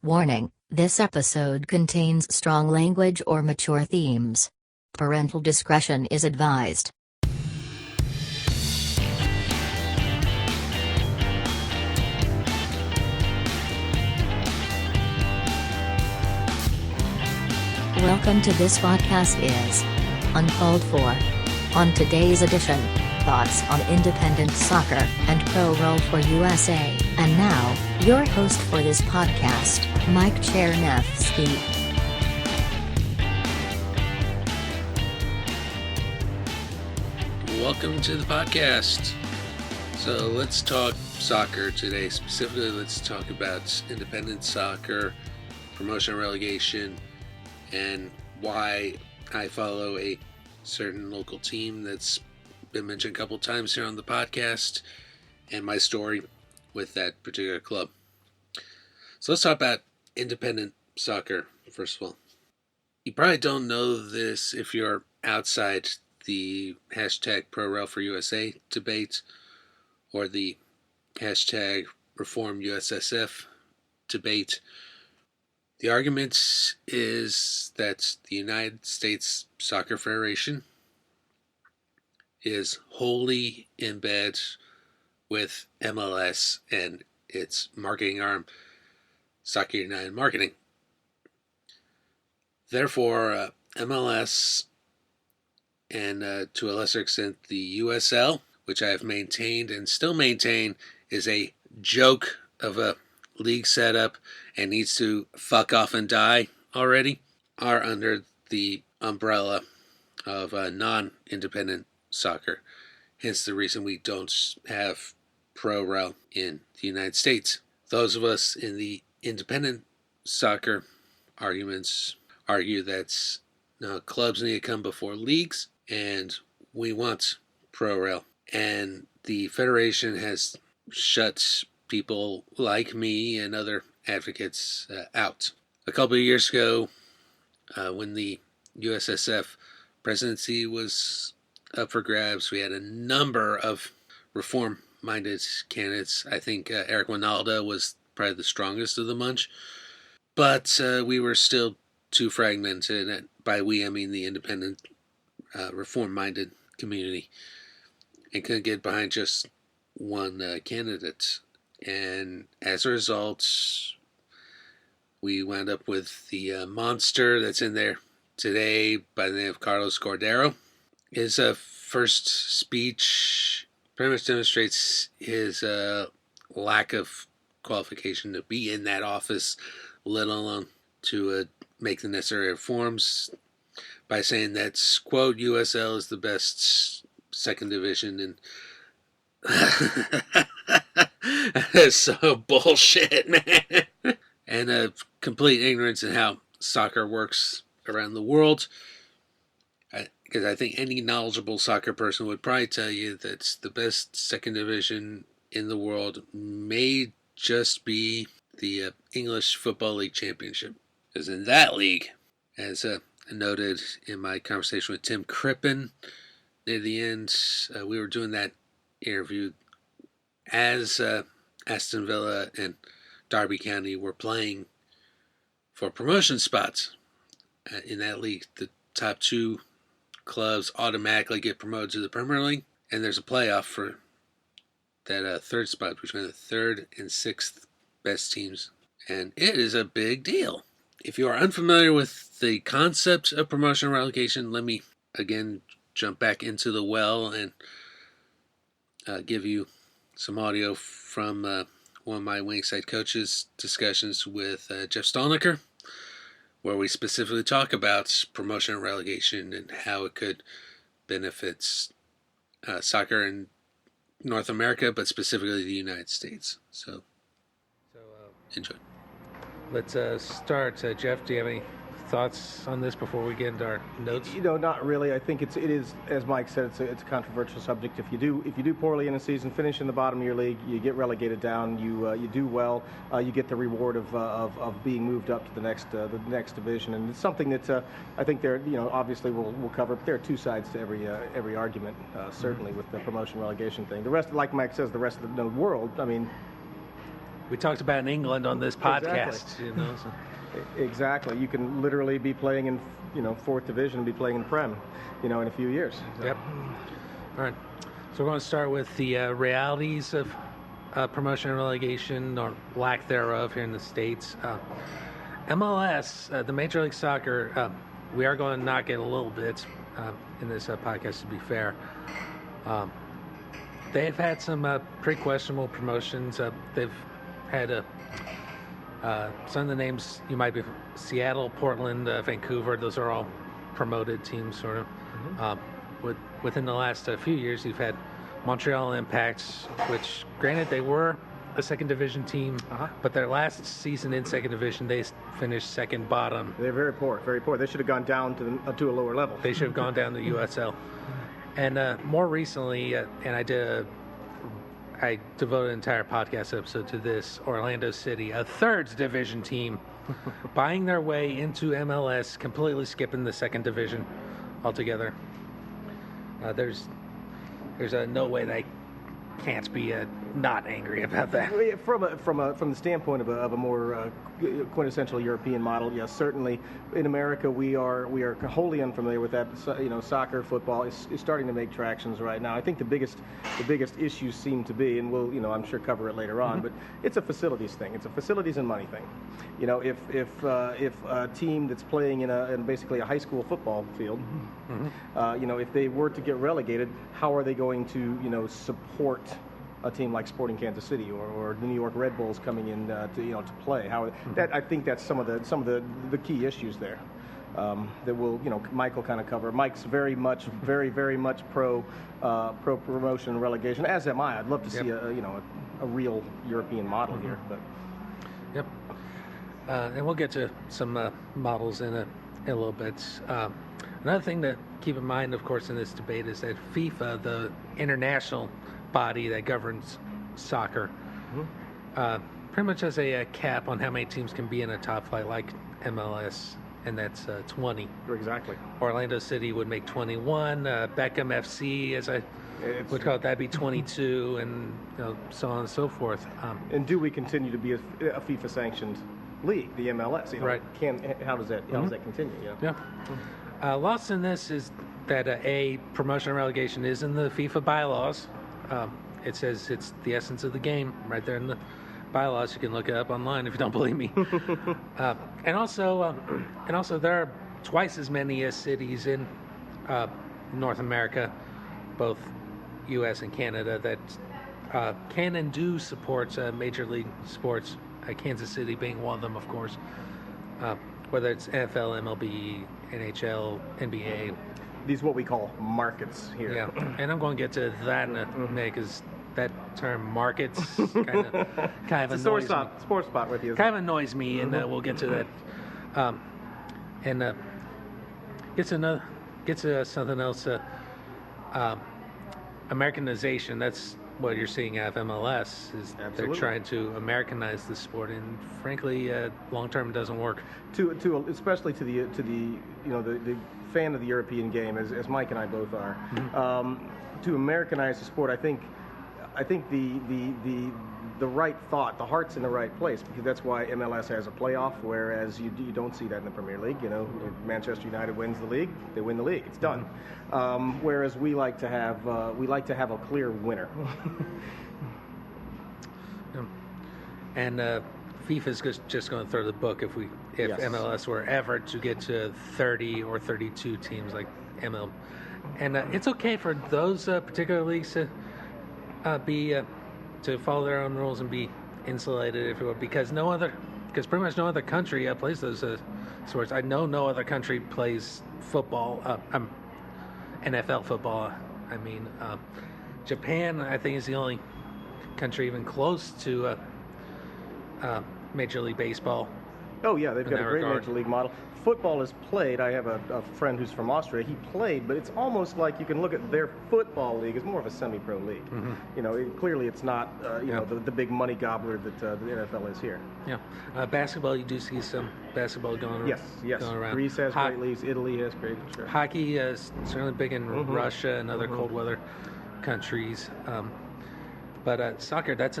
Warning, this episode contains strong language or mature themes. Parental discretion is advised. Welcome to this podcast is Uncalled For. On today's edition, thoughts on independent soccer and pro role for USA. And now, your host for this podcast, Mike Chernevsky. Welcome to the podcast. So let's talk soccer today. Specifically, let's talk about independent soccer, promotion and relegation, and why I follow a certain local team that's been mentioned a couple times here on the podcast, and my story with that particular club. So let's talk about independent soccer, first of all. You probably don't know this if you're outside the hashtag #ProRailForUSA debate or the hashtag ReformUSSF debate. The argument is that the United States Soccer Federation is wholly in bed with MLS and its marketing arm, Soccer United Marketing. Therefore, MLS and to a lesser extent the USL, which I have maintained and still maintain is a joke of a league setup and needs to fuck off and die already, are under the umbrella of non-independent soccer. Hence the reason we don't have pro-rel in the United States. Those of us in the independent soccer arguments argue that clubs need to come before leagues, and we want pro-rel. And the federation has shut people like me and other advocates out. A couple of years ago, when the USSF presidency was up for grabs, we had a number of reform-minded candidates. I think Eric Winalda was probably the strongest of the bunch, but we were still too fragmented, and by we I mean the independent reform-minded community, and couldn't get behind just one candidate. And as a result, we wound up with the monster that's in there today by the name of Carlos Cordero. His first speech pretty much demonstrates his lack of qualification to be in that office, let alone to make the necessary reforms, by saying that, quote, USL is the best second division in That's so bullshit, man. And a complete ignorance in how soccer works around the world. Because I think any knowledgeable soccer person would probably tell you that the best second division in the world may just be the English Football League Championship. Because in that league, as noted in my conversation with Tim Crippen near the end, we were doing that interview as Aston Villa and Derby County were playing for promotion spots in that league. The top two clubs automatically get promoted to the Premier League, and there's a playoff for that third spot between the third and sixth best teams, and it is a big deal. If you are unfamiliar with the concept of promotion and relegation, let me again jump back into the well and give you some audio from one of my Wingside coaches' discussions with Jeff Stolniker, where we specifically talk about promotion and relegation and how it could benefit soccer in North America, but specifically the United States. So enjoy. Let's start. Jeff, do you have any thoughts on this before we get into our notes? Not really. I think it is, as Mike said, it's a controversial subject. If you do poorly in a season, finish in the bottom of your league, you get relegated down. You do well, you get the reward of being moved up to the next division, and it's something that I think there obviously we'll cover. But there are two sides to every argument, certainly with the promotion relegation thing. The rest, like Mike says, the rest of the world. I mean, we talked about in England on this podcast. Exactly. So. Exactly. You can literally be playing in, fourth division and be playing in the Prem, in a few years. So. Yep. All right. So we're going to start with the realities of promotion and relegation, or lack thereof, here in the States. MLS, the Major League Soccer, we are going to knock it a little bit in this podcast, to be fair. They've had some pretty questionable promotions. They've had some of the names you might be Seattle, Portland, Vancouver. Those are all promoted teams, sort of. Mm-hmm. Within the last few years, you've had Montreal Impact, which, granted, they were a second division team, but their last season in second division, they finished second bottom. They're very poor, very poor. They should have gone down to a lower level. They should have gone down to USL. And more recently, and I devoted an entire podcast episode to this, Orlando City, a third division team, buying their way into MLS, completely skipping the second division altogether. There's no way they can't be not angry about that. From the standpoint of a more quintessential European model, yes, certainly. In America, we are wholly unfamiliar with that. Soccer, football is starting to make tractions right now. I think the biggest issues seem to be, and we'll I'm sure cover it later on, but it's a facilities thing. It's a facilities and money thing. If a team that's playing in basically a high school football field, if they were to get relegated, how are they going to support a team like Sporting Kansas City or the New York Red Bulls coming in to play? I think that's some of the key issues there that will Mike will kind of cover. Mike's very much pro promotion and relegation, as am I. I'd love to see a real European model here, but yep. And we'll get to some models in a little bit. Another thing to keep in mind, of course, in this debate is that FIFA, the international body that governs soccer, pretty much has a cap on how many teams can be in a top flight like MLS, and that's 20. Exactly. Orlando City would make 21. Beckham FC, as I would call it, that'd be 22, and so on and so forth. And do we continue to be a FIFA sanctioned league, the MLS? Right. How does that continue? Yeah. Lost in this is that promotion and relegation is in the FIFA bylaws. It says it's the essence of the game right there in the bylaws. You can look it up online if you don't believe me. And also there are twice as many cities in North America, both U.S. and Canada, that can and do support major league sports. Kansas City being one of them, of course. Whether it's NFL, MLB, NHL, NBA. These what we call markets here. Yeah, and I'm going to get to that in a minute, because that term markets kind of annoys me. Sports spot with you. Kind of annoys me, and we'll get to that. Gets to something else. Americanization. That's what you're seeing out of MLS. Is They're trying to Americanize the sport, and frankly, long term, it doesn't work. Especially to the fan of the European game, as Mike and I both are. To Americanize the sport, I think the right thought, the heart's in the right place, because that's why MLS has a playoff, whereas you don't see that in the Premier League. Manchester United wins the league, they win the league, it's done. Whereas we like to have a clear winner. And FIFA's just going to throw the book if yes. MLS were ever to get to 30 or 32 teams like ML. And it's okay for those particular leagues to to follow their own rules and be insulated, if you will, because pretty much no other country plays those sports. I know no other country plays football, NFL football. I mean, Japan, I think, is the only country even close to Major League Baseball. Oh yeah, they've got a great Major League model. Football is played. I have a friend who's from Austria. He played, but it's almost like you can look at their football league as more of a semi-pro league. Clearly it's not the big money gobbler that the NFL is here. Yeah, basketball, you do see some basketball going around. Yes. Going around. Greece has great leagues. Italy has great. Sure. Hockey is certainly big in Russia and other cold weather countries. But soccer, that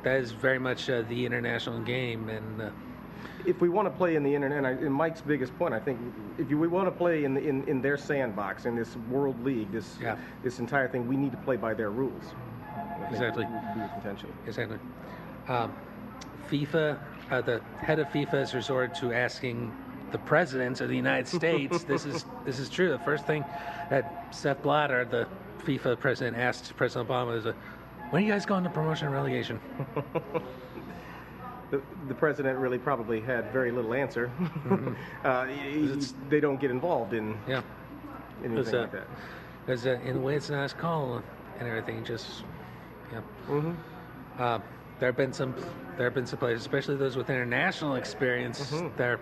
is very much the international game, and if we want to play in the internet, and Mike's biggest point, I think, if we want to play in their sandbox, in this world league, this entire thing, we need to play by their rules. Exactly. Would be the contention. Exactly. FIFA, the head of FIFA has resorted to asking the president of the United States. This is true. The first thing that Sepp Blatter, the FIFA president, asked President Obama is, "When are you guys going to promotion and relegation?" The president really probably had very little answer. They don't get involved in anything like that. Because in a way, it's a nice call and everything. Just there have been some players, especially those with international experience, they're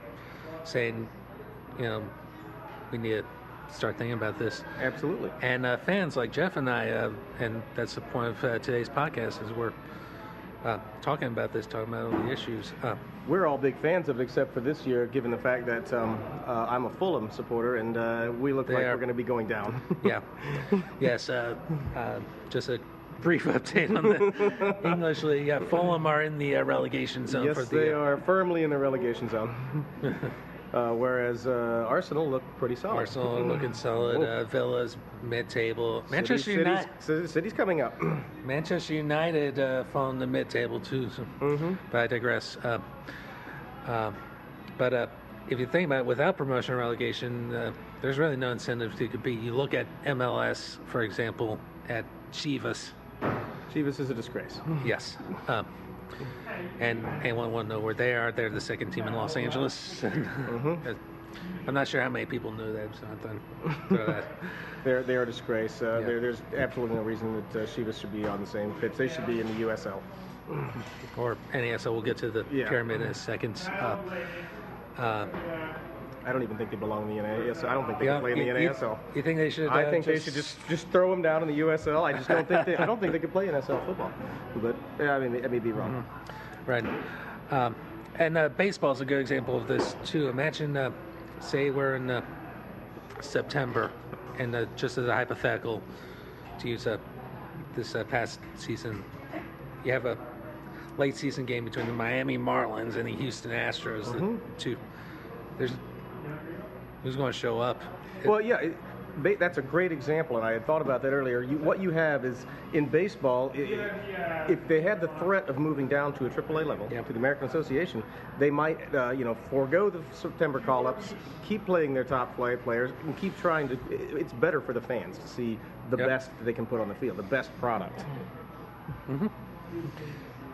saying, we need to start thinking about this. Absolutely. And fans like Jeff and I, and that's the point of today's podcast, is we're talking about all the issues. We're all big fans of it, except for this year, given the fact that I'm a Fulham supporter, and we look like we're going to be going down. Yeah. Yes. Just a brief update on the English League. Fulham are in the relegation zone. Yes, they are firmly in the relegation zone. Whereas Arsenal look pretty solid. Arsenal looking solid. Villa's mid-table. Manchester United. City's coming up. Manchester United fall in the mid-table too. So, but I digress. But if you think about it, without promotion and relegation, there's really no incentive to compete. You look at MLS, for example, at Chivas. Chivas is a disgrace. Yes. And anyone want to know where they are? They're the second team in Los Angeles. I'm not sure how many people knew that, so I thought throw that. They're a disgrace. There's absolutely no reason that Chivas should be on the same pitch. They should be in the USL. Or NASL. We'll get to the pyramid in a second. I don't even think they belong in the NASL. I don't think they can play in the NASL. You think they should? I think they should just throw them down in the USL. I just don't think I don't think they could play NSL football. But I may be wrong. Right. And baseball is a good example of this too. Imagine, say we're in September, and just as a hypothetical, to use this past season, you have a late season game between the Miami Marlins and the Houston Astros. The two. Who's going to show up? Well, that's a great example, and I had thought about that earlier. What you have is, in baseball, if they had the threat of moving down to a AAA level, to the American Association, they might, forego the September call-ups, keep playing their top players, and keep trying to. It's better for the fans to see the best that they can put on the field, the best product.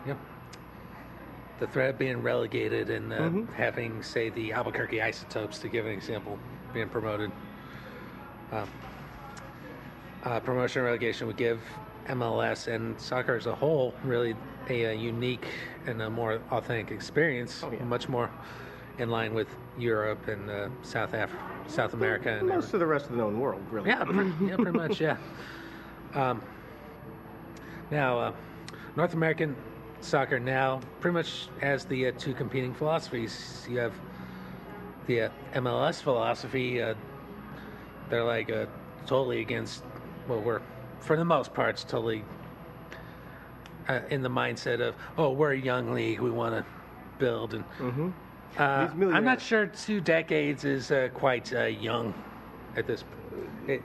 Yep. The threat of being relegated and having, say, the Albuquerque Isotopes, to give an example, being promoted. Promotion and relegation would give MLS and soccer as a whole really a unique and a more authentic experience, much more in line with Europe and South America. And most of the rest of the known world, really. Yeah, pretty much, yeah. Now, North American soccer now pretty much has the two competing philosophies. You have the MLS philosophy. They're like totally against, well, we're for the most part totally in the mindset of, we're a young league, we want to build, and I'm not sure 2 decades is quite young at this point.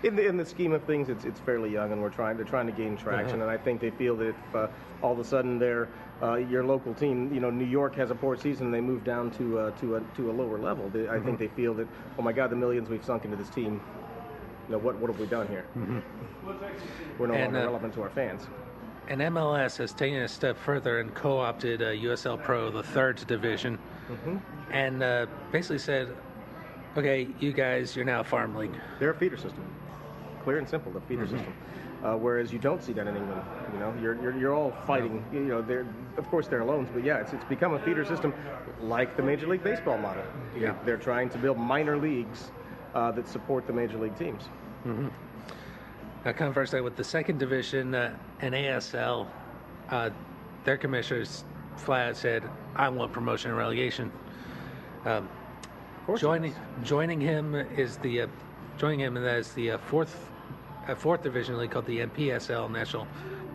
In the scheme of things, it's fairly young, and they're trying to gain traction. And I think they feel that if all of a sudden they're your local team, New York has a poor season, and they move down to a lower level. I think they feel that, oh my God, the millions we've sunk into this team. What have we done here? We're no longer relevant to our fans. And MLS has taken a step further and co-opted USL Pro, the 3rd division, and basically said, okay, you guys, you're now a farm league. They're a feeder system. Clear and simple, the feeder system. Whereas you don't see that in England. You're all fighting. Of course there are loans, but it's become a feeder system, like the Major League Baseball model. Yeah. They're trying to build minor leagues that support the major league teams. Now, conversely, with the 2nd division and ASL, their commissioners flat said, "I want promotion and relegation." Joining him as the 4th division league called the NPSL, National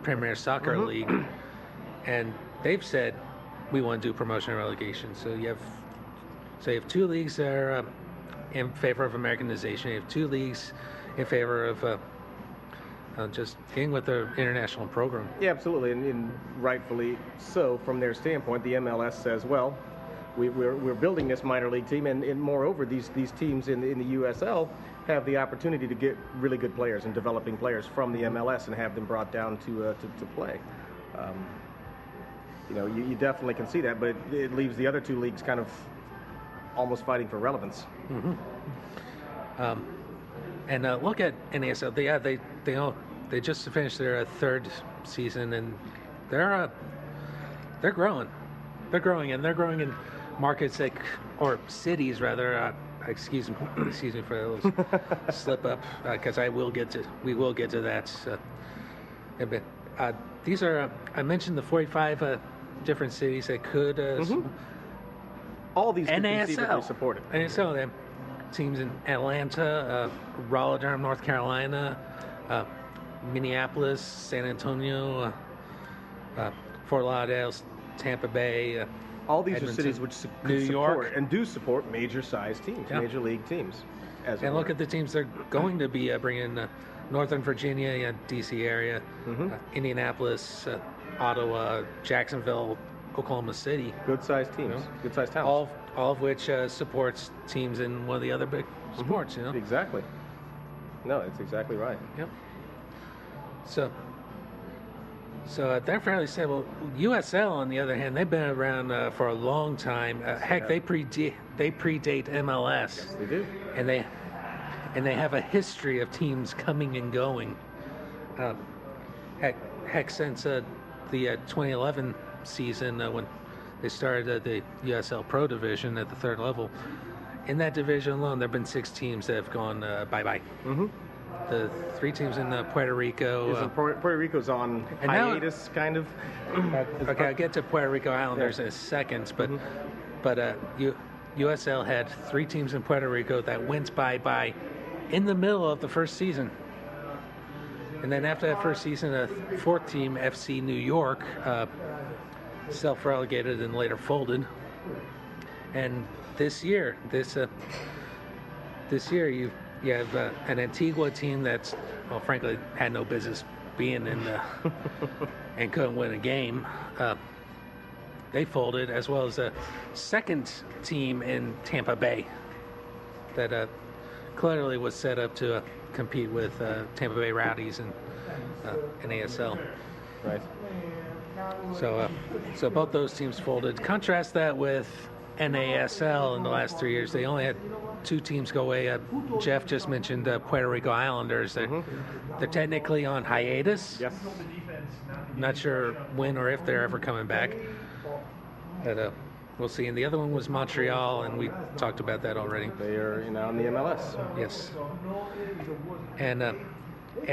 Premier Soccer League, and they've said we want to do promotion and relegation. So you have two leagues that are in favor of Americanization. You have two leagues in favor of just getting with the international program. Yeah, absolutely, and rightfully so. From their standpoint, the MLS says, well, we're building this minor league team, and moreover, these teams in the USL have the opportunity to get really good players and developing players from the MLS and have them brought down to play. You definitely can see that, but it leaves the other two leagues kind of almost fighting for relevance. And look at NASL. They just finished their third season, and they're growing. They're growing in markets or cities rather. Excuse me for a little slip up, because we will get to that. But these are I mentioned the 45 different cities that could all these could NASL conceivably support it. NASL, they have teams in Atlanta, Raleigh-Durham, North Carolina, Minneapolis, San Antonio, Fort Lauderdale, Tampa Bay. All these Edmonton, are cities which New York, support and do support major-sized teams, major league teams. And look at the teams they're going to be bringing: Northern Virginia, D.C. area, Indianapolis, Ottawa, Jacksonville, Oklahoma City. Good-sized teams, good-sized towns. All of which supports teams in one of the other big sports. Exactly. No, it's exactly right. Yep. So they're fairly stable. USL, on the other hand, they've been around for a long time. They predate MLS. Yes, they do. And they have a history of teams coming and going. Since the 2011 season when they started the USL Pro division at the third level. In that division alone, there have been 6 teams that have gone bye-bye. The 3 teams in Puerto Rico. Puerto Rico's on hiatus, kind of. Okay, I'll get to Puerto Rico Islanders in a second, but USL had 3 teams in Puerto Rico that went bye-bye in the middle of the first season. And then after that first season, a 4th team, FC New York, self-relegated and later folded. And this year you have an Antigua team that's, well, frankly, had no business being in the and couldn't win a game. They folded, as well as a second team in Tampa Bay that clearly was set up to compete with Tampa Bay Rowdies and NASL. Right. So both those teams folded. Contrast that with NASL in the last 3 years. They only had 2 teams go away. Jeff just mentioned Puerto Rico Islanders. They're technically on hiatus. Yes. Not sure when or if they're ever coming back. But we'll see. And the other one was Montreal, and we talked about that already. They are in the MLS. Yes. And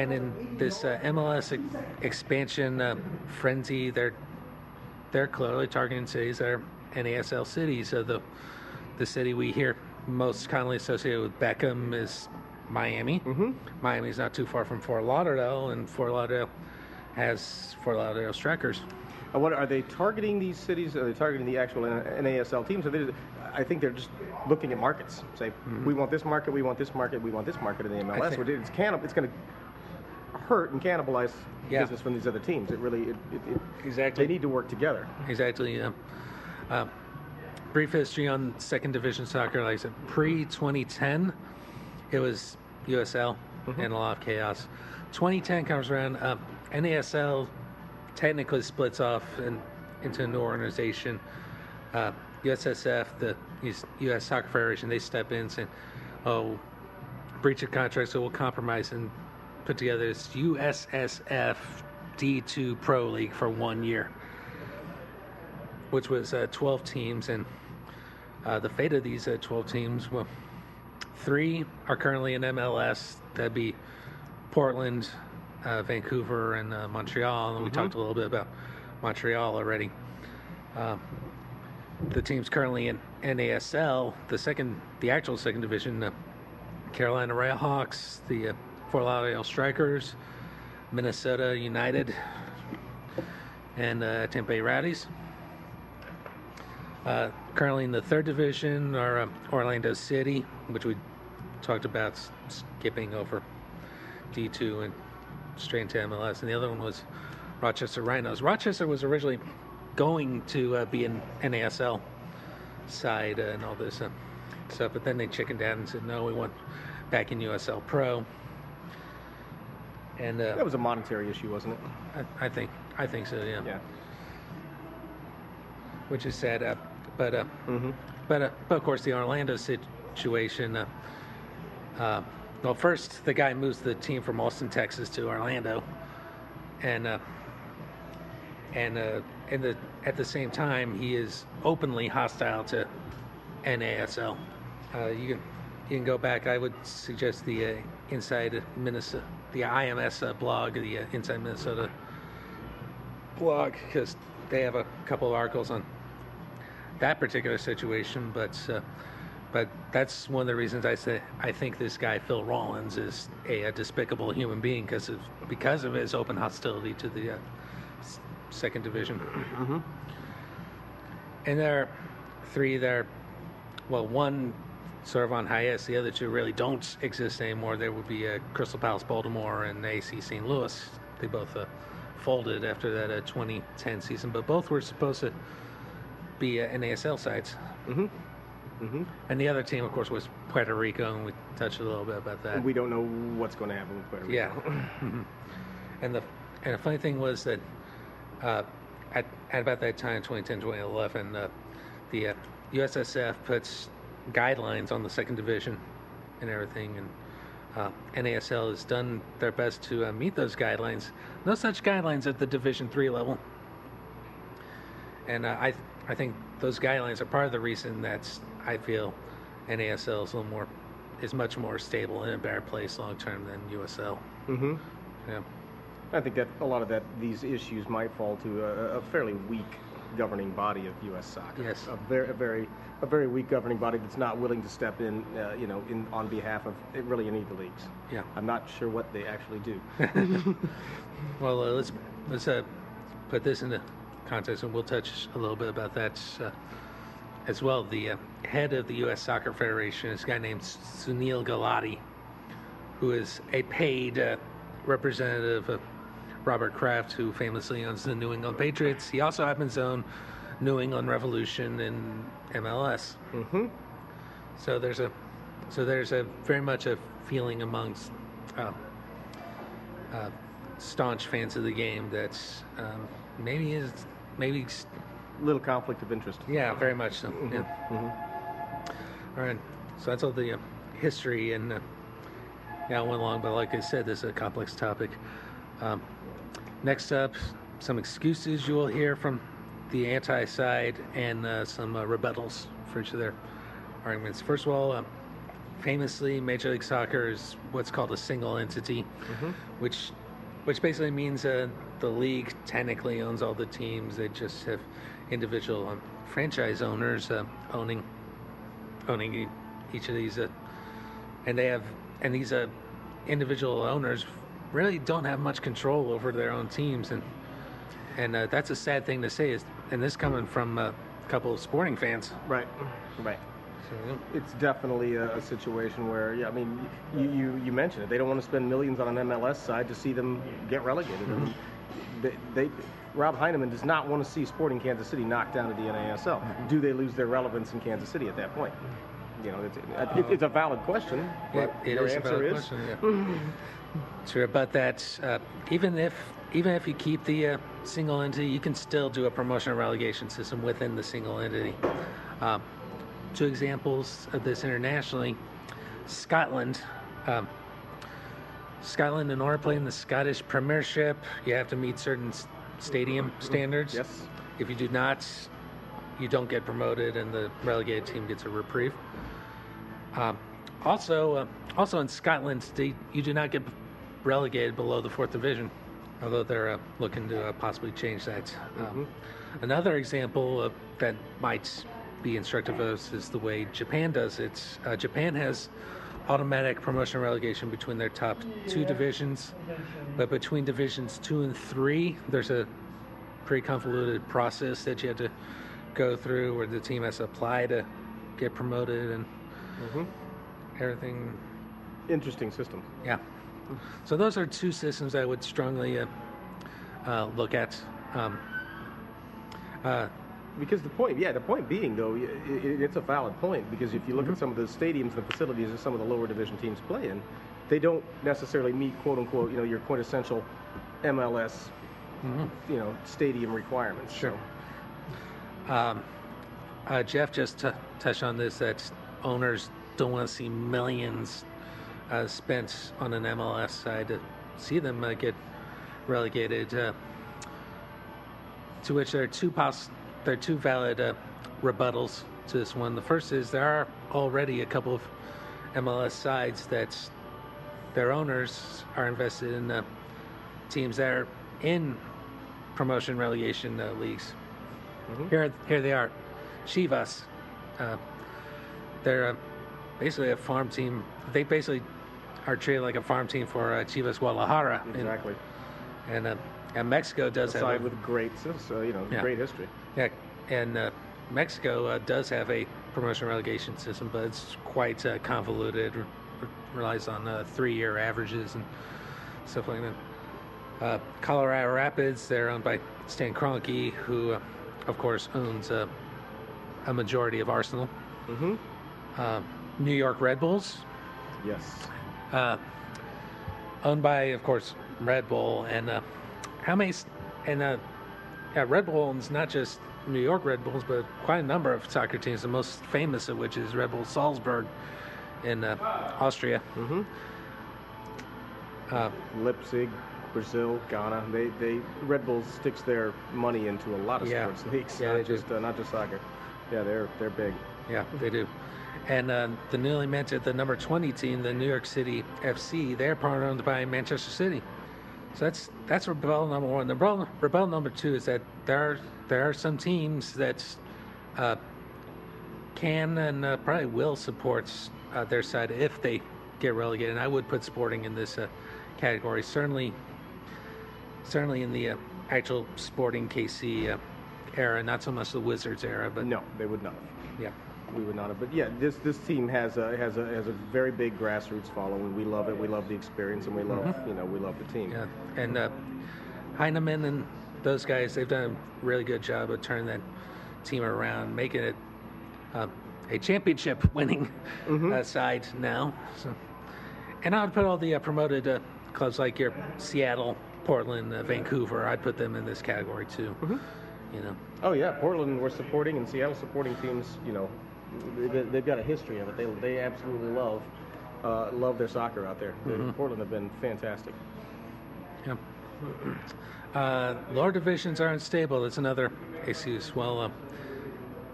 in this MLS expansion frenzy, they're clearly targeting cities that are NASL cities. The city we hear most commonly associated with Beckham is Miami. Miami's not too far from Fort Lauderdale, and Fort Lauderdale has Fort Lauderdale Strikers. What are they targeting these cities? Are they targeting the actual NASL teams? I think they're just looking at markets. Say, we want this market, we want this market, we want this market in the MLS. It's going to hurt and cannibalize business from these other teams. Exactly. They need to work together. Exactly. Brief history on second division soccer. Like I said, pre-2010, it was USL and a lot of chaos. 2010 comes around. NASL technically splits off into a new organization. USSF, the U.S. Soccer Federation, they step in saying, breach of contract, so we'll compromise and put together this USSF D2 Pro League for 1 year, which was 12 teams. And the fate of these 12 teams, well, 3 are currently in MLS. That'd be Portland, Vancouver, and Montreal. And we talked a little bit about Montreal already. The teams currently in NASL, the actual second division, Carolina Railhawks, the Fort Lauderdale Strikers, Minnesota United, and Tampa Bay Rowdies. Currently in the third division are Orlando City, which we talked about skipping over D2 and straight into MLS, and the other one was Rochester Rhinos. Rochester was originally going to be an NASL side and all this stuff, but then they chickened out and said, no, we want back in USL Pro. And that was a monetary issue, wasn't it? I think so, yeah. Yeah. Which is sad, but of course the Orlando situation. Well, first the guy moves the team from Austin, Texas, to Orlando, and at the same time he is openly hostile to NASL. You can go back. I would suggest the Inside Minnesota, the IMS blog, the Inside Minnesota blog, because they have a couple of articles on that particular situation. But that's one of the reasons I think this guy Phil Rawlins is a despicable human being because of his open hostility to the second division. Mm-hmm. And there are three there. Well, one sort of on hiatus. The other two really don't exist anymore. There would be Crystal Palace Baltimore and AC St. Louis. They both folded after that 2010 season, but both were supposed to be NASL sides. Mm-hmm. Mm-hmm. And the other team, of course, was Puerto Rico, and we touched a little bit about that. And we don't know what's going to happen with Puerto Rico. Yeah. Mm-hmm. And the funny thing was that at about that time, 2010, 2011, the USSF puts guidelines on the second division and everything, and NASL has done their best to meet those guidelines. No such guidelines at the Division III level, and I think those guidelines are part of the reason that I feel NASL is much more stable and a better place long term than USL. Mm-hmm. Yeah, I think that a lot of these issues might fall to a fairly weak governing body of U.S. soccer. Yes. A very weak governing body that's not willing to step in, on behalf of really any of the leagues. Yeah. I'm not sure what they actually do. Well, let's put this into context, and we'll touch a little bit about that as well. The head of the U.S. Soccer Federation is a guy named Sunil Gulati, who is a paid representative of Robert Kraft, who famously owns the New England Patriots. He also happens to own New England Revolution in MLS. Mm-hmm. So there's a very much a feeling amongst staunch fans of the game that's maybe Little conflict of interest. yeah, very much so. Mm-hmm. Yeah. Mm-hmm. All right. So that's all the history, and I went long, but like I said, this is a complex topic. Next up, some excuses you will hear from the anti-side and some rebuttals for each of their arguments. First of all, famously, Major League Soccer is what's called a single entity, Mm-hmm. which basically means the league technically owns all the teams. They just have individual franchise owners owning each of these, and these individual owners really don't have much control over their own teams, and that's a sad thing to say. And this coming from a couple of sporting fans. Right. So, It's definitely a situation where, yeah, I mean, you mentioned it. They don't want to spend millions on an MLS side to see them get relegated. Mm-hmm. I mean, Rob Heineman does not want to see Sporting Kansas City knocked down to the NASL. Mm-hmm. Do they lose their relevance in Kansas City at that point? It's a valid question. But it your is a answer valid is question, yeah. Sure, but that even if you keep the single entity, you can still do a promotion and relegation system within the single entity. Two examples of this internationally: Scotland. Scotland, in order to play in the Scottish Premiership, you have to meet certain stadium standards. Yes. If you do not, you don't get promoted, and the relegated team gets a reprieve. Also in Scotland, you do not get relegated below the fourth division, although they're looking to possibly change that. Another example that might be instructive of us is the way Japan does it. Japan has automatic promotion and relegation between their top two divisions, but between divisions 2 and 3, there's a pretty convoluted process that you have to go through, where the team has to apply to get promoted and everything. Interesting system. Yeah. So those are two systems I would strongly look at. Because the point being, though, it's a valid point, because if you look at some of the stadiums and the facilities that some of the lower division teams play in, they don't necessarily meet, quote unquote, your quintessential MLS, stadium requirements. Sure. So. Jeff just touched on this, that owners don't want to see millions spent on an MLS side to see them get relegated. To which there are two valid rebuttals to this one. The first is there are already a couple of MLS sides that their owners are invested in teams that are in promotion relegation leagues. Here they are. Chivas. They're basically a farm team. They basically are treated like a farm team for Chivas Guadalajara. Exactly. And Mexico does have with great history. Yeah, and Mexico does have a promotion relegation system, but it's quite convoluted. Relies on 3-year averages and stuff like that. Colorado Rapids, they're owned by Stan Kroenke, who, of course, owns a majority of Arsenal. New York Red Bulls. Yes. Owned by, of course, Red Bull. And Red Bull owns not just New York Red Bulls, but quite a number of soccer teams, the most famous of which is Red Bull Salzburg in Austria. Leipzig, Brazil, Ghana. Red Bull sticks their money into a lot of sports leagues. Yeah, not just soccer. Yeah, they're big. Yeah, they do. And the newly minted, the number 20 team, the New York City FC, they're part owned by Manchester City. So that's rebuttal number one. The rebuttal number two is that there are some teams that can and probably will support their side if they get relegated. And I would put Sporting in this category. Certainly in the actual Sporting KC era, not so much the Wizards era. But no, they would not. Yeah. We would not have, but yeah, this team has a very big grassroots following. We love it. We love the experience, and we love we love the team. Yeah, and Heinemann and those guys, they've done a really good job of turning that team around, making it a championship-winning side now. So, and I would put all the promoted clubs like your Seattle, Portland, Vancouver. I'd put them in this category too. Oh yeah, Portland we're supporting, and Seattle supporting teams. They've got a history of it. They absolutely love their soccer out there. Portland have been fantastic. Yeah. Lower divisions are unstable. That's another excuse. Well,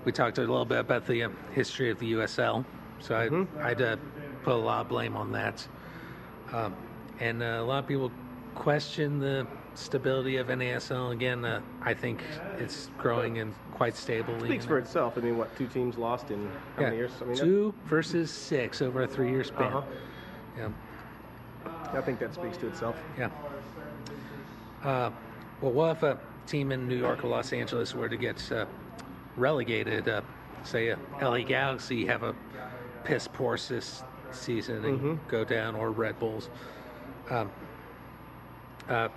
we talked a little bit about the history of the USL, so I'd put a lot of blame on that. And a lot of people question the stability of NASL. Again, I think it's growing and quite stable. It speaks for itself. I mean, what, 2 teams lost in how many years? I mean, 2 versus 6 over a 3-year span. Yeah. I think that speaks to itself. Yeah. Well, what if a team in New York or Los Angeles were to get relegated? Say, LA Galaxy have a piss poor season and go down, or Red Bulls.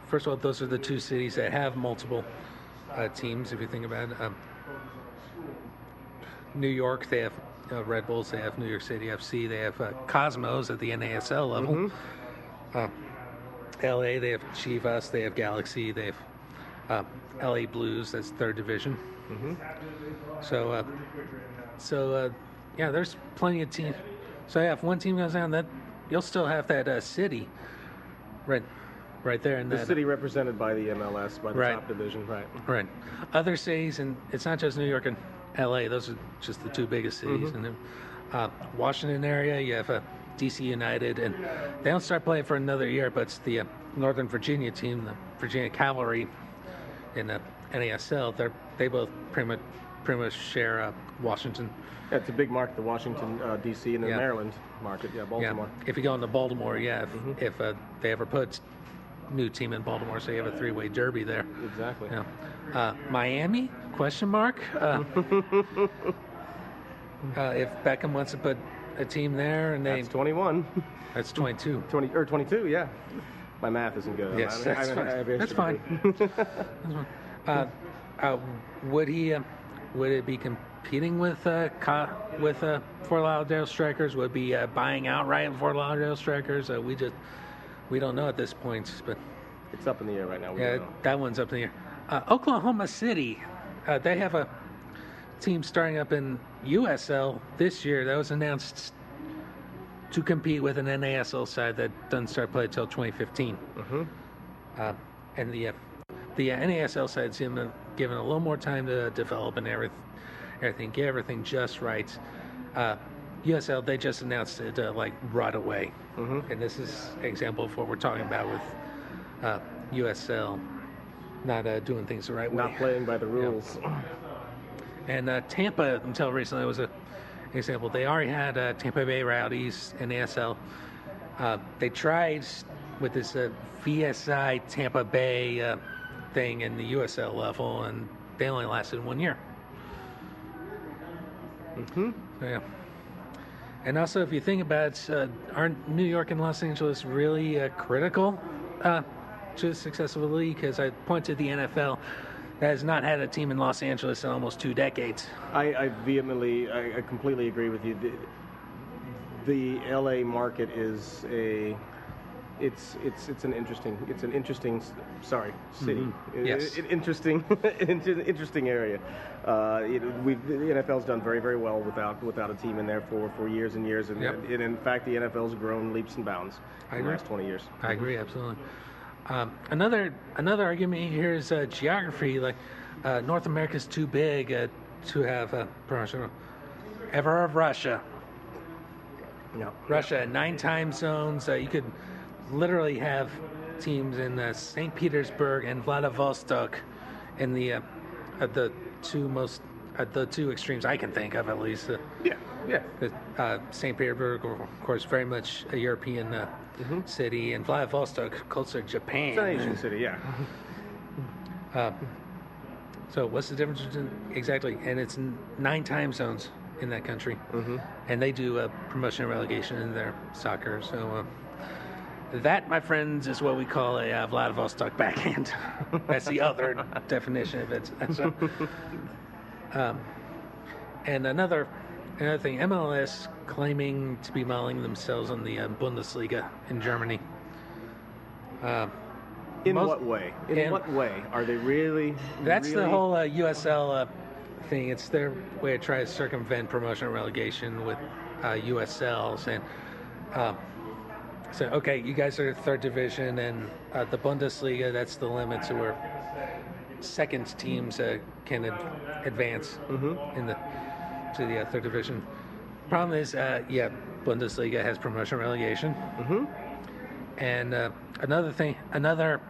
First of all, those are the 2 cities that have multiple teams, if you think about it. New York, they have Red Bulls, they have New York City FC, they have Cosmos at the NASL level. LA, they have Chivas, they have Galaxy, they have LA Blues, that's 3rd division. So there's plenty of teams. So yeah, if one team goes down, that you'll still have that city right there in the city represented by the MLS, by the top division, right. Other cities, and it's not just New York and LA, those are just the 2 biggest cities. And then Washington area, you have DC United, and they don't start playing for another year, but it's the Northern Virginia team, the Virginia Cavalry in the NASL. They both pretty much share Washington. Yeah, it's a big market, the Washington, DC, and the Maryland market. Yeah, Baltimore. Yeah. If you go into Baltimore, if they ever put new team in Baltimore, so you have a 3-way derby there. Exactly. Yeah. Miami? Question mark. If Beckham wants to put a team there, and That's 21. that's 22. 22, yeah. My math isn't good. Yes, I that's have fine. history That's fine. degree. Would he? Would it be competing with Fort Lauderdale Strikers? Would it be buying outright Fort Lauderdale Strikers? We don't know at this point, but It's up in the air right now. We yeah, don't know. that one's up in the air. Oklahoma City, they have a team starting up in USL this year that was announced to compete with an NASL side that doesn't start play until 2015. And the NASL side's given a little more time to develop and everything, get everything just right. USL, they just announced it like right away. And this is an example of what we're talking about with USL not doing things the right way. Not playing by the rules. And Tampa, until recently, was an example. They already had Tampa Bay Rowdies in ASL. They tried with this VSI Tampa Bay thing in the USL level, and they only lasted 1 year. So, yeah. And also, if you think about it, aren't New York and Los Angeles really critical to the success of the league? Because I point to the NFL that has not had a team in Los Angeles in almost 2 decades. I completely agree with you. The LA market is it's an interesting city. Yes. Interesting area. The NFL's done very, very well without a team in there for years and years, and in fact the NFL's grown leaps and bounds in the last 20 years. I agree, absolutely. Another argument here is geography. Like North America's too big to have promotion. Ever heard of Russia? No. Russia, 9 time zones. You could literally have teams in St. Petersburg and Vladivostok in the two extremes I can think of, at least. St. Petersburg, of course, very much a European city, and Vladivostok, closer to Japan. It's an Asian city, yeah. So what's the difference exactly? And it's 9 time zones in that country, and they do promotion and relegation in their soccer. So that, my friends, is what we call a Vladivostok backhand. That's the other definition of it. So, and another thing, MLS claiming to be modeling themselves on the Bundesliga in Germany. In what way? In what way are they really? That's the whole USL thing. It's their way to try to circumvent promotion and relegation with USLs, and so okay, you guys are 3rd division, and the Bundesliga, that's the limit to where second teams can advance to the 3rd division. Problem is, Bundesliga has promotion and relegation. And another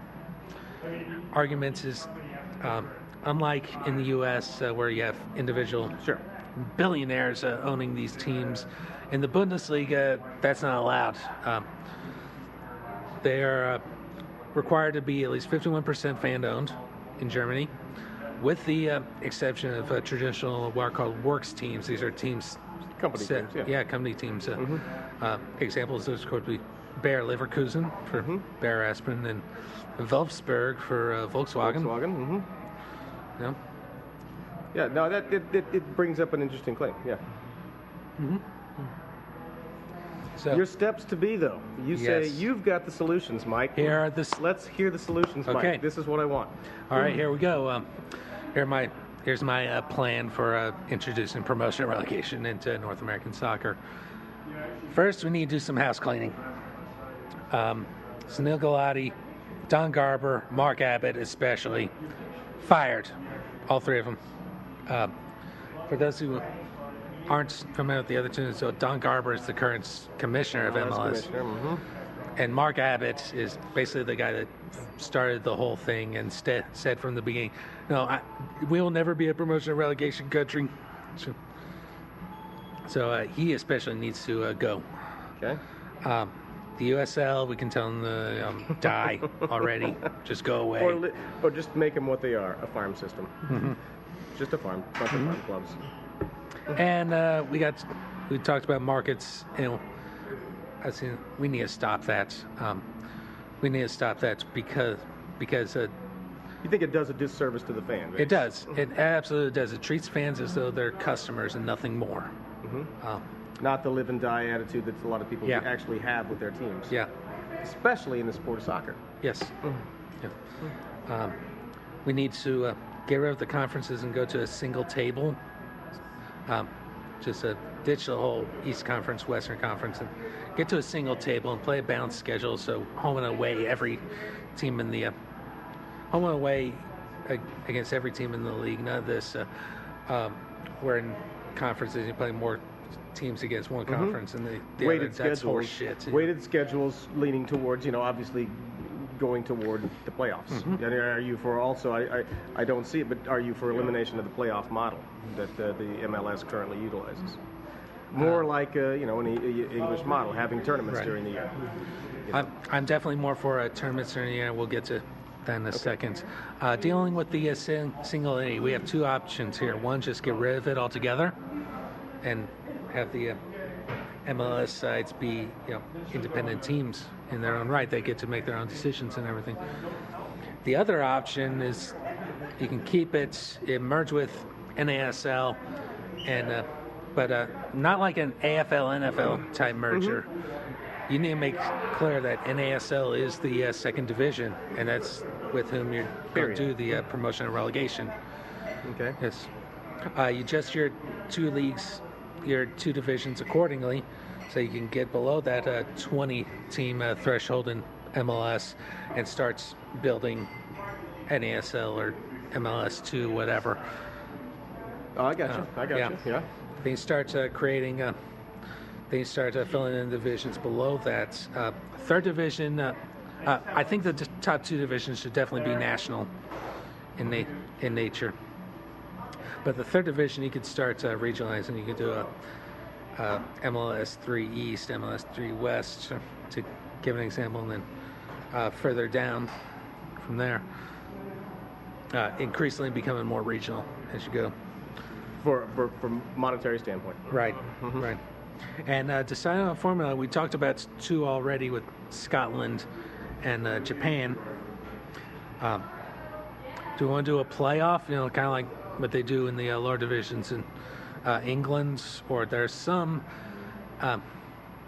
argument is, unlike in the U.S. Where you have individual billionaires owning these teams, in the Bundesliga, that's not allowed. They are required to be at least 51% fan-owned in Germany, with the exception of traditional what are called works teams. These are teams, company teams. Company teams. Examples of this could be Bayer Leverkusen for Bayer Aspirin, and Wolfsburg for Volkswagen. Yeah, no, that it brings up an interesting claim. Yeah. So, your steps to be, though. You say you've got the solutions, Mike. Let's hear the solutions, okay. Mike. This is what I want. All right, here we go. Here's my plan for introducing promotion and relegation into North American soccer. First, we need to do some house cleaning. Sunil Gulati, Don Garber, Mark Abbott especially, fired. All 3 of them. For those who aren't familiar with the other 2, so Don Garber is the current commissioner of MLS. And Mark Abbott is basically the guy that started the whole thing and said from the beginning, no, we will never be a promotion and relegation country. So he especially needs to go. Okay. the USL, we can tell them to die already. Just go away. Or just make them what they are, a farm system. Mm-hmm. Just a bunch of farm clubs. And we talked about markets. We need to stop that. We need to stop that because you think it does a disservice to the fan base? It does. It absolutely does. It treats fans as though they're customers and nothing more. Not the live and die attitude that a lot of people actually have with their teams. Yeah. Especially in the sport of soccer. Yes. Yeah. We need to get rid of the conferences and go to a single table. Just ditch the whole East Conference, Western Conference, and get to a single table and play a balanced schedule. So home and away, every team in the home and away against every team in the league. None of this where in conferences you play more teams against one conference and the weighted other. That's schedules. horseshit. Weighted schedules leaning towards, obviously going toward the playoffs. And are you for also? I don't see it, but are you for elimination of the playoff model that the MLS currently utilizes? More like an English model, having tournaments during the year. I'm definitely more for tournaments during the year. We'll get to that in a second. Dealing with the single A, we have two options here. One, just get rid of it altogether, and have the MLS sides be independent teams in their own right. They get to make their own decisions and everything. The other option is you can keep it merge with NASL, and but not like an AFL NFL type merger. You need to make clear that NASL is the second division, and that's with whom you're going to do the promotion and relegation. Okay. Yes. You adjust your two leagues, your two divisions accordingly, so you can get below that 20-team threshold in MLS and starts building NASL or MLS2, whatever. Oh, I got you. I got you. Yeah. Then you start creating. Then you start filling in divisions below that. Third division. I think the top two divisions should definitely be national in nature. But the third division, you could start regionalizing. You could do a MLS 3 East, MLS 3 West, to give an example, and then further down from there, increasingly becoming more regional as you go. From monetary standpoint. Right, right. And deciding on a formula, we talked about two already with Scotland and Japan. Do we want to do a playoff? Kind of like what they do in the lower divisions in England, or there's some that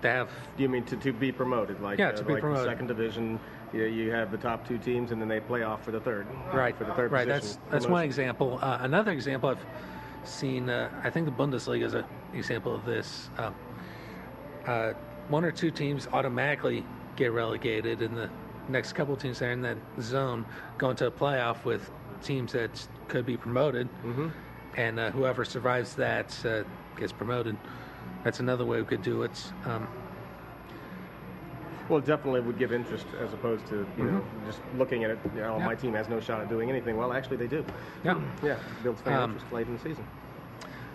have. Do you mean to be promoted? Like, to be like promoted. The second division, you have the top two teams, and then they play off for the third. Right. For the third right. position. That's one example. Another example I've seen. I think the Bundesliga is an example of this. One or two teams automatically get relegated, and the next couple teams that are in that zone go into a playoff with teams that could be promoted, and whoever survives that gets promoted. That's another way we could do it. Well, it definitely would give interest as opposed to just looking at it. My team has no shot at doing anything. Well, actually, they do. Yeah, yeah, builds fan interest late in the season.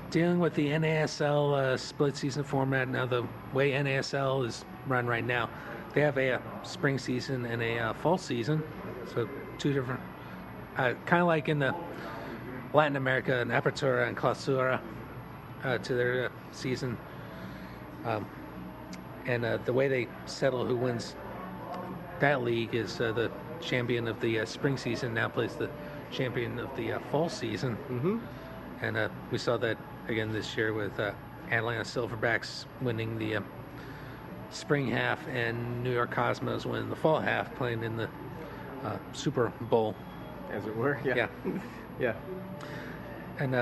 Dealing with the NASL split season format now, the way NASL is run right now, they have a spring season and a fall season, so two different. Kind of like in the Latin America, an apertura and clausura to their season. And the way they settle who wins that league is the champion of the spring season now plays the champion of the fall season. And we saw that again this year with Atlanta Silverbacks winning the spring half and New York Cosmos winning the fall half, playing in the Super Bowl. As it were, yeah. Yeah. And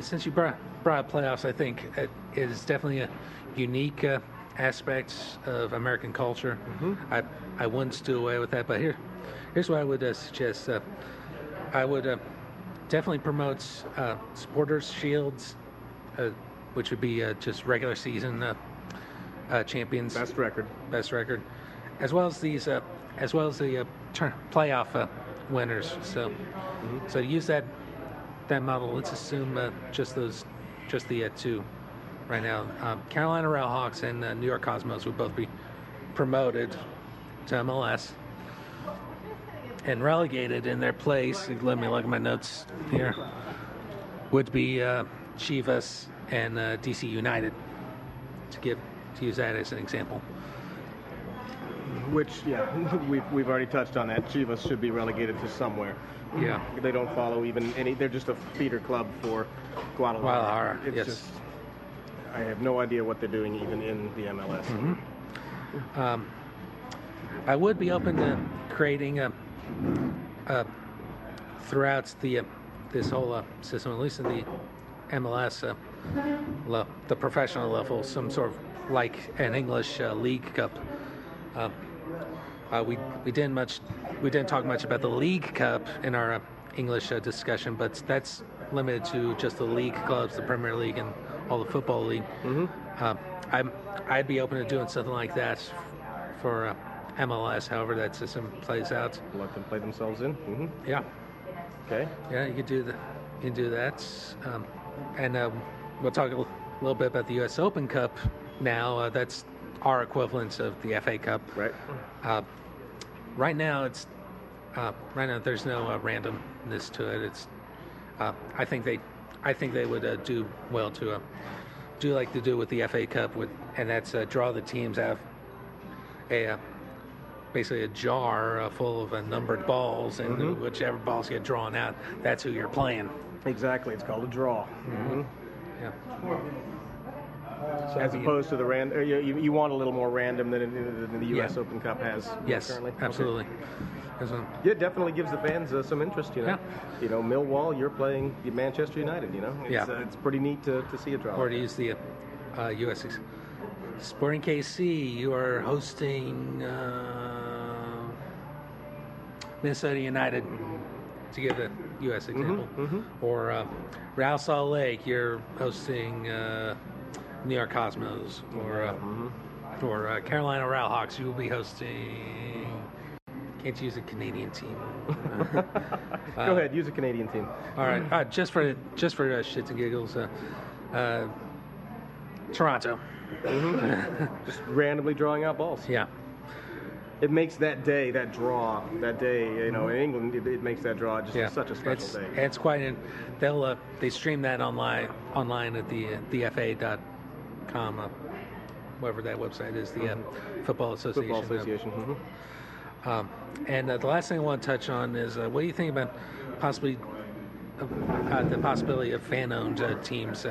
since you brought up playoffs, I think it is definitely a unique aspect of American culture. I wouldn't do away with that, but here's what I would suggest. I would definitely promote supporters shields, which would be just regular season champions, best record, as well as these, as well as the playoff winners. So to use that model, let's assume just the two right now. Carolina Railhawks and New York Cosmos would both be promoted to MLS and relegated in their place. Let me look at my notes here. Would be Chivas and DC United, to use that as an example. Which, yeah, we've already touched on that. Chivas should be relegated to somewhere. Yeah. They don't follow even any. They're just a feeder club for Guadalajara. It's yes. just, I have no idea what they're doing even in the MLS. Mm-hmm. I would be open to creating a throughout this whole system, at least in the MLS, the professional level, some sort of like an English League Cup. We didn't talk much about the League Cup in our English discussion, but that's limited to just the league clubs, the Premier League, and all the football league. Mm-hmm. I'd be open to doing something like that for MLS. However, that system plays out. Let them play themselves in. Mm-hmm. Yeah. Okay. Yeah, you can do that, and we'll talk a little bit about the U.S. Open Cup now. That's our equivalent of the FA Cup. Right. Right now, there's no randomness to it. It's I think they would do well to do like they do with the FA Cup, and that's draw the teams out of basically a jar full of numbered balls, and mm-hmm. whichever balls get drawn out, that's who you're playing. Exactly. It's called a draw. Mm-hmm. Yeah. As opposed to the random, you want a little more random than the U.S. Open Cup has. Yes, currently. Absolutely. Okay. Yeah, it definitely gives the fans some interest. You know, Millwall, you're playing Manchester United. You know, it's pretty neat to see a draw. Or to use the U.S. Sporting KC, you are hosting Minnesota United, to give a U.S. example. Mm-hmm. Or Real Salt Lake, you're hosting New York Cosmos. Or Carolina Railhawks, you will be hosting... Can't use a Canadian team. Go ahead, use a Canadian team. All right, just for shits and giggles, Toronto. Mm-hmm. Just randomly drawing out balls. Yeah. It makes that day, in England, it makes that draw just such a special day. It's quite. They stream that online at the thefa.com, whatever that website is, the Football Association. Football Association. Mm-hmm. And the last thing I want to touch on is what do you think about possibly the possibility of fan-owned teams?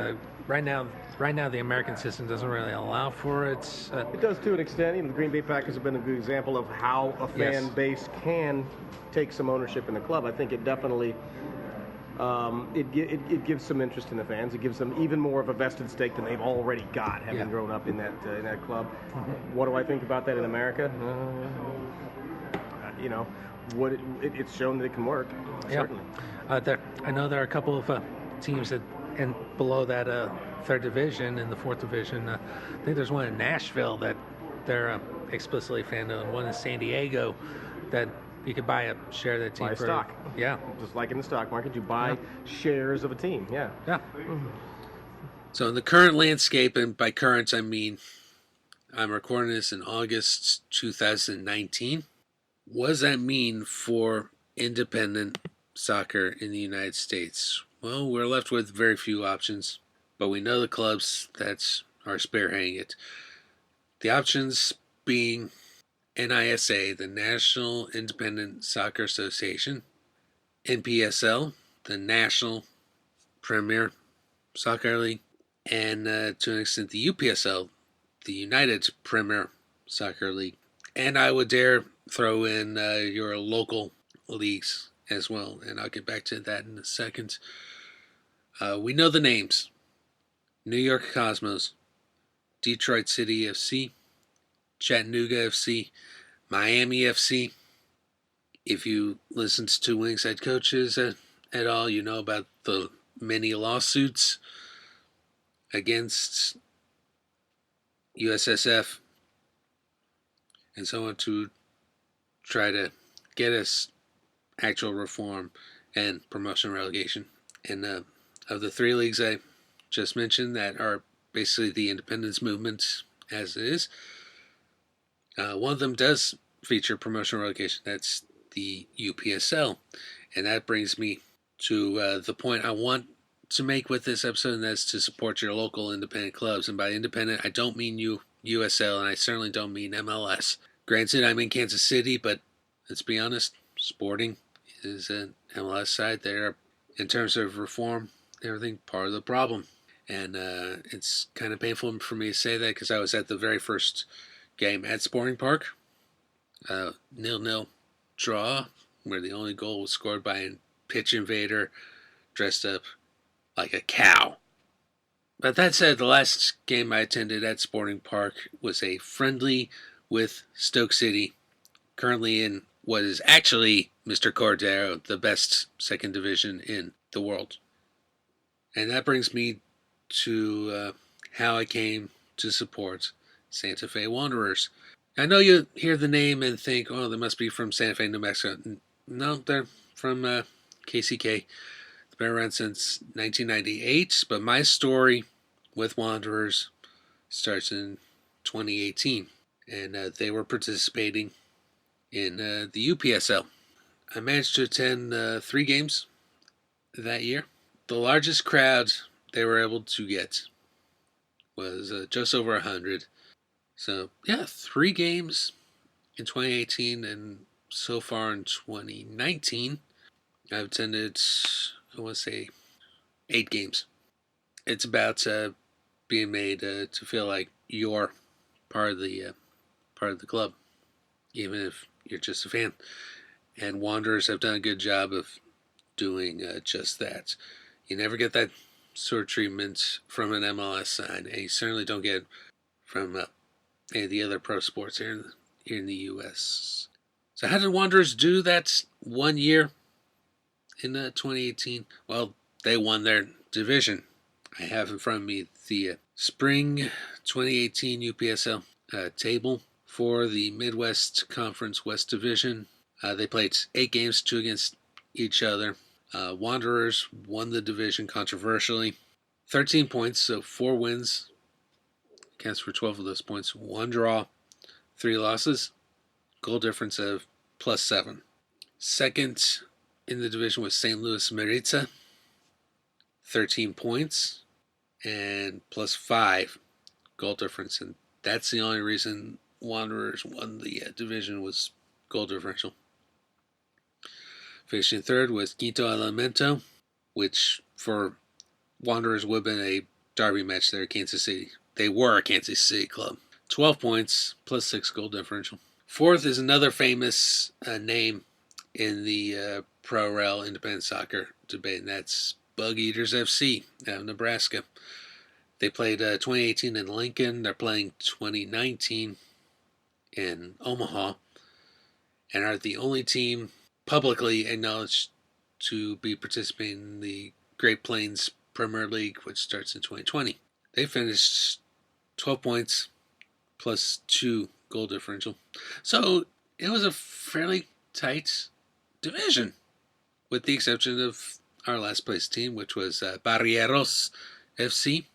Right now, the American system doesn't really allow for it. It does to an extent. The Green Bay Packers have been a good example of how a fan base can take some ownership in the club. I think it definitely it gives some interest in the fans. It gives them even more of a vested stake than they've already got, having grown up in that club. Mm-hmm. What do I think about that in America? It's shown that it can work. Certainly. I know there are a couple of teams that, and below that third division, in the fourth division, I think there's one in Nashville that they're explicitly fan-owned. One in San Diego that you could buy a share of that team buy stock. Yeah. Just like in the stock market, you buy shares of a team. Yeah. Yeah. So in the current landscape, and by current I mean I'm recording this in August 2019. What does that mean for independent soccer in the United States? Well, we're left with very few options, but we know the clubs that are spearheading it. The options being NISA, the National Independent Soccer Association, NPSL, the National Premier Soccer League, and to an extent the UPSL, the United Premier Soccer League. And I would dare throw in your local leagues as well, and I'll get back to that in a second. We know the names: New York Cosmos, Detroit City FC, Chattanooga FC, Miami FC. If you listen to Two Wings head coaches at all, you know about the many lawsuits against USSF and so on to try to get us actual reform and promotion relegation. And of the three leagues I just mentioned that are basically the independence movement as it is. One of them does feature promotion relegation. That's the UPSL. And that brings me to the point I want to make with this episode, and that's to support your local independent clubs. And by independent, I don't mean USL, and I certainly don't mean MLS. Granted, I'm in Kansas City, but let's be honest, Sporting is an MLS side. They're, in terms of reform, everything, part of the problem. And it's kind of painful for me to say that because I was at the very first game at Sporting Park. 0-0 draw, where the only goal was scored by a pitch invader dressed up like a cow. But that said, the last game I attended at Sporting Park was a friendly with Stoke City, currently in what is actually Mr. Cordero, the best second division in the world. And that brings me to how I came to support Santa Fe Wanderers. I know you hear the name and think, oh, they must be from Santa Fe, New Mexico. No, they're from KCK. They've been around since 1998, but my story with Wanderers starts in 2018, and they were participating in the UPSL. I managed to attend 3 games that year. The largest crowd they were able to get was just over 100. So, yeah, 3 games in 2018, and so far in 2019, I've attended, I want to say, 8 games. It's about being made to feel like you're part of the club, even if you're just a fan. And Wanderers have done a good job of doing just that. You never get that sort of treatment from an MLS side, and you certainly don't get from any of the other pro sports here in the U.S. So how did Wanderers do that one year in 2018? Well, they won their division. I have in front of me the spring 2018 UPSL table for the Midwest Conference West Division. They played 8 games, 2 against each other. Wanderers won the division controversially. 13 points, so 4 wins. Counts for 12 of those points. 1 draw, 3 losses. Goal difference of +7. Second in the division was St. Louis Maritza. 13 points and +5 goal difference. And that's the only reason Wanderers won the division was goal differential. Finishing third was Quinto Elemento, which for Wanderers would have been a derby match there at Kansas City. They were a Kansas City club. 12 points, +6 goal differential. Fourth is another famous name in the Pro Rel independent soccer debate, and that's Bug Eaters FC out of Nebraska. They played 2018 in Lincoln. They're playing 2019 in Omaha, and are the only team publicly acknowledged to be participating in the Great Plains Premier League, which starts in 2020. They finished 12 points +2 goal differential. So it was a fairly tight division, with the exception of our last place team, which was Barrieros FC,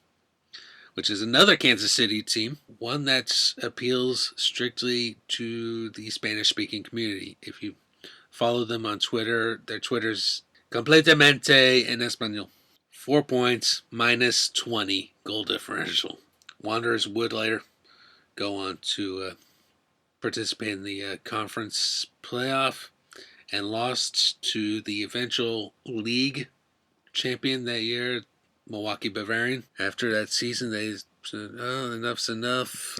which is another Kansas City team, one that appeals strictly to the Spanish-speaking community. If you follow them on Twitter, their Twitter's completamente en español. 4 points, -20 goal differential. Wanderers would later go on to participate in the conference playoff and lost to the eventual league champion that year, Milwaukee Bavarian. After that season, they said, oh, enough's enough.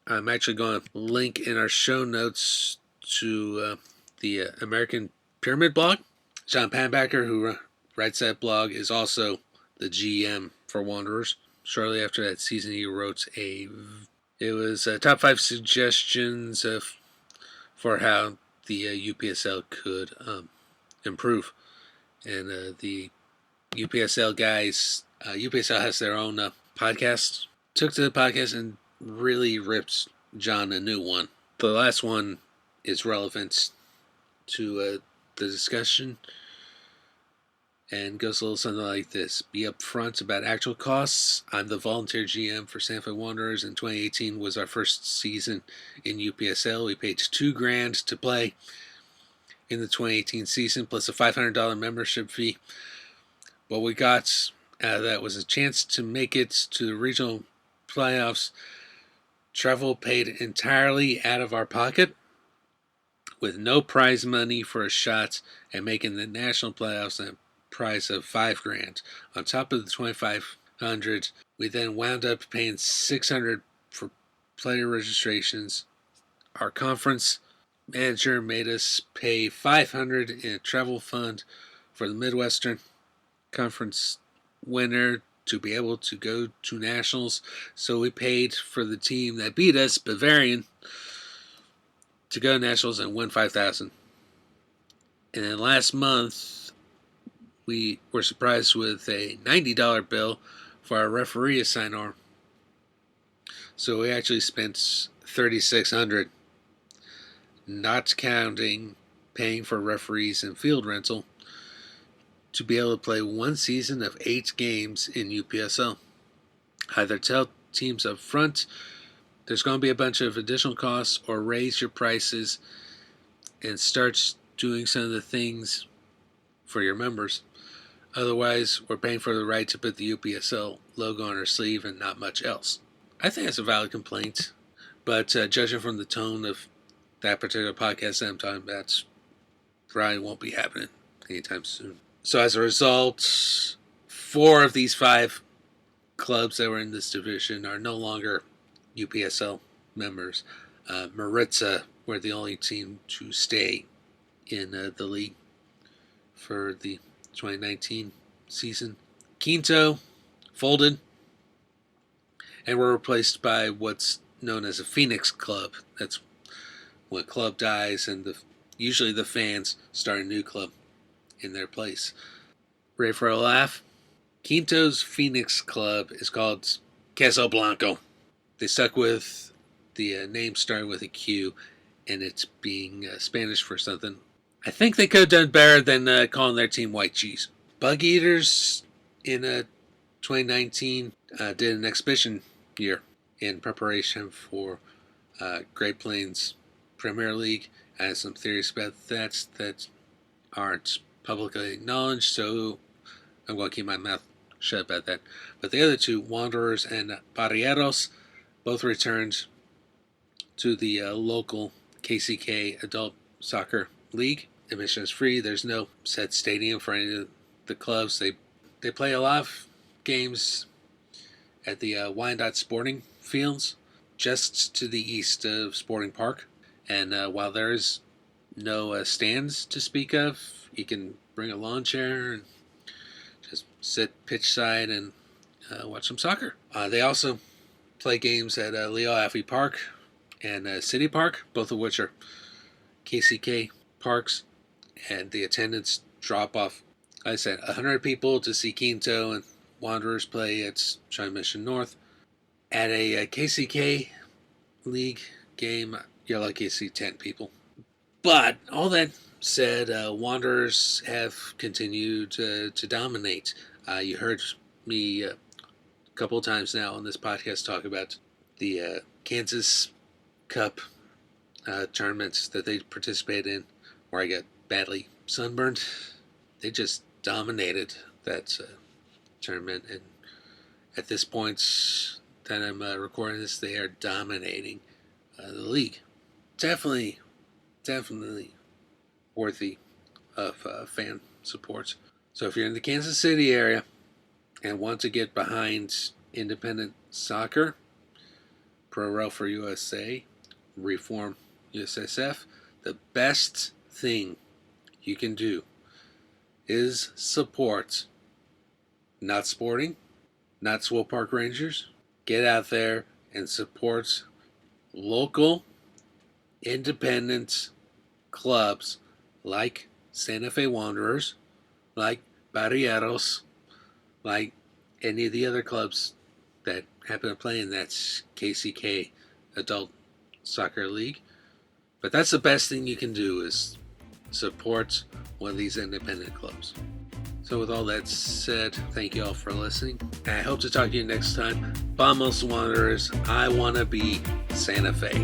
I'm actually going to link in our show notes to the American Pyramid blog. John Panbacker, who writes that blog, is also the GM for Wanderers. Shortly after that season, he wrote it was top 5 suggestions for how the UPSL could improve. And the UPSL guys, UPSL has their own podcast. Took to the podcast and really ripped John a new one. The last one is relevant to the discussion. and goes a little something like this. Be upfront about actual costs. I'm the volunteer GM for Santa Fe Wanderers, and 2018 was our first season in UPSL. We paid $2,000 to play in the 2018 season, plus a $500 membership fee. What we got out of that was a chance to make it to the regional playoffs. Travel paid entirely out of our pocket, with no prize money for a shot at making the national playoffs and a prize of $5,000. On top of the $2,500, we then wound up paying $600 for player registrations. Our conference manager made us pay $500 in a travel fund for the Midwestern Conference winner to be able to go to nationals. So we paid for the team that beat us, Bavarian, to go to nationals and win $5,000. And then last month, we were surprised with a $90 bill for our referee sign-on. So we actually spent $3,600, not counting paying for referees and field rental, to be able to play one season of 8 games in UPSL. Either tell teams up front there's going to be a bunch of additional costs, or raise your prices and start doing some of the things for your members. Otherwise, we're paying for the right to put the UPSL logo on our sleeve and not much else. I think that's a valid complaint, but judging from the tone of that particular podcast that I'm talking about, probably won't be happening anytime soon. So as a result, 4 of these 5 clubs that were in this division are no longer UPSL members. Maritza were the only team to stay in the league for the 2019 season. Quinto folded and were replaced by what's known as a Phoenix Club. That's when a club dies and usually the fans start a new club in their place. Ready for a laugh? Quinto's Phoenix Club is called Queso Blanco. They stuck with the name starting with a Q and it's being Spanish for something. I think they could have done better than calling their team White Cheese. Bug Eaters in 2019 did an exhibition year in preparation for Great Plains Premier League. I have some theories about that aren't publicly acknowledged, so I'm going to keep my mouth shut about that. But the other 2, Wanderers and Barrieros, both returned to the local KCK Adult Soccer League. Admission is free. There's no set stadium for any of the clubs. They play a lot of games at the Wyandotte Sporting Fields, just to the east of Sporting Park. And while there is no stands to speak of, you can bring a lawn chair and just sit pitch side and watch some soccer. They also play games at Leo Affey Park and City Park, both of which are KCK parks, and the attendance drop off. Like I said, 100 people to see Quinto and Wanderers play at China Mission North. At a KCK league game, you're lucky to see 10 people. But all that said, Wanderers have continued to dominate. You heard me a couple of times now on this podcast talk about the Kansas Cup tournaments that they participated in, where I got badly sunburned. They just dominated that tournament, and at this point that I'm recording this, they are dominating the league. Definitely worthy of fan support. So if you're in the Kansas City area and want to get behind independent soccer, Pro Rel for USA, Reform USSF, the best thing you can do is support. Not Sporting, not Swope Park Rangers. Get out there and support local independent clubs like Santa Fe Wanderers, like Barrieros, like any of the other clubs that happen to play in that KCK Adult Soccer League. But that's the best thing you can do, is support one of these independent clubs. So with all that said, thank you all for listening. And I hope to talk to you next time. Vamos Wanderers, I wanna be Santa Fe.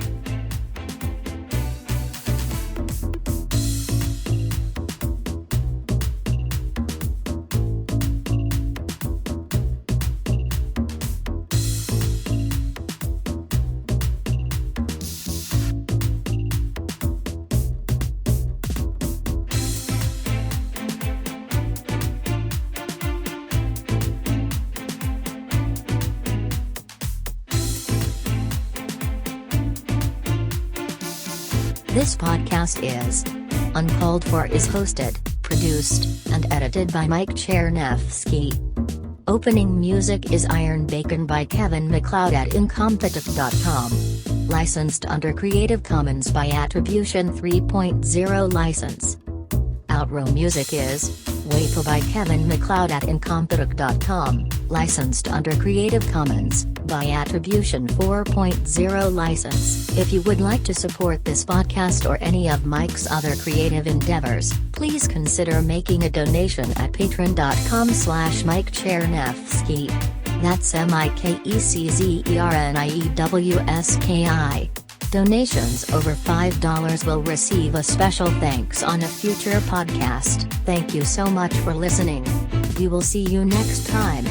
This podcast is Uncalled For is hosted, produced, and edited by Mike Chernevsky. Opening music is Iron Bacon by Kevin MacLeod at Incompetech.com. Licensed under Creative Commons by Attribution 3.0 license. Outro music is Wapo by Kevin MacLeod at Incompetech.com. Licensed under Creative Commons by Attribution 4.0 license. If you would like to support this podcast or any of Mike's other creative endeavors, please consider making a donation at patreon.com/Mike Chernevsky. That's MikeCzerneiewski. Donations over $5 will receive a special thanks on a future podcast. Thank you so much for listening. We will see you next time.